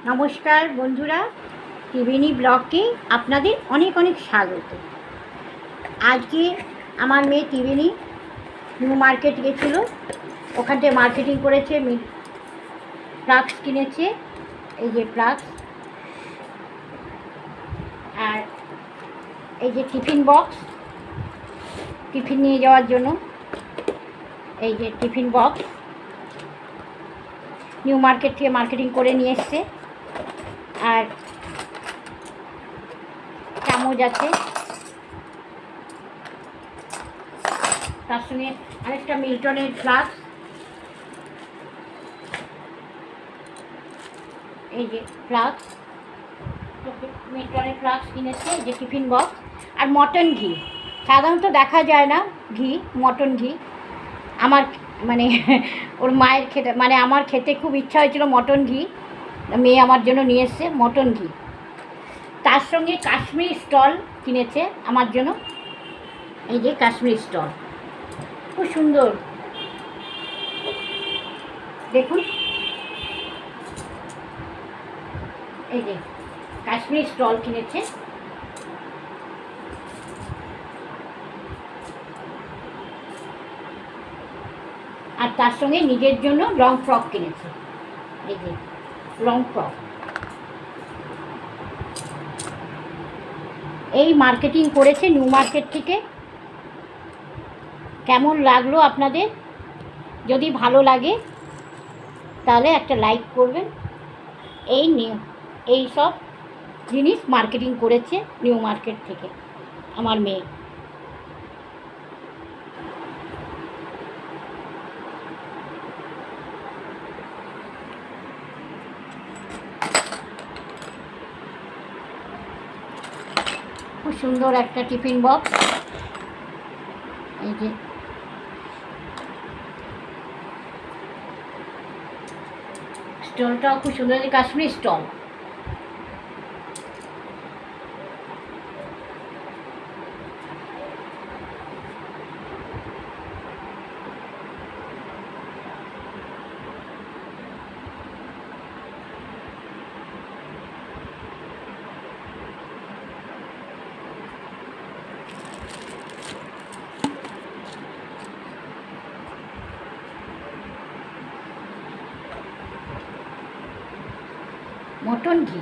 নমস্কার বন্ধুরা, ত্রিবেণী ব্লগে আপনাদের অনেক অনেক স্বাগত। আজকে আমার মেয়ে ত্রিবেণী নিউ মার্কেট গেছিলো, ওখান থেকে মার্কেটিং করেছে, ফ্লাক্স কিনেছে, এই যে ফ্লাক্স, আর এই যে টিফিন বক্স, টিফিন নিয়ে যাওয়ার জন্য এই যে টিফিন বক্স নিউ মার্কেট থেকে মার্কেটিং করে নিয়ে এসছে। আর চামচ আছে, তার সঙ্গে আরেকটা মিল্টনের ফ্লাক্স, এই যে ফ্লাক্স, মিল্টনের ফ্লাক্স কিনেছে, এই যে টিফিন বক্স, আর মটন ঘি। সাধারণত দেখা যায় না ঘি, মটন ঘি। আমার মানে ওর মায়ের খেতে, মানে আমার খেতে খুব ইচ্ছা হয়েছিল মটন ঘি, মেয়ে আমার জন্য নিয়ে এসছে মটন ঘি। তার সঙ্গে কাশ্মীরি স্টল কিনেছে আমার জন্য, এই যে কাশ্মীরি স্টল, খুব সুন্দর, দেখুন, এই যে কাশ্মীরি স্টল কিনেছে। আর তার সঙ্গে নিজের জন্য লং ফ্রক কিনেছে, এই যে লং ফ্রক। এই মার্কেটিং করেছে নিউ মার্কেট থেকে। কেমন লাগলো আপনাদের? যদি ভালো লাগে তাহলে একটা লাইক করবেন। এই সব জিনিস মার্কেটিং করেছে নিউ মার্কেট থেকে আমার মেয়ে। খুব সুন্দর একটা টিফিন বক্স, এই যে স্টলটাও খুব সুন্দর, কাশ্মীরি স্টল। মটন ঘি।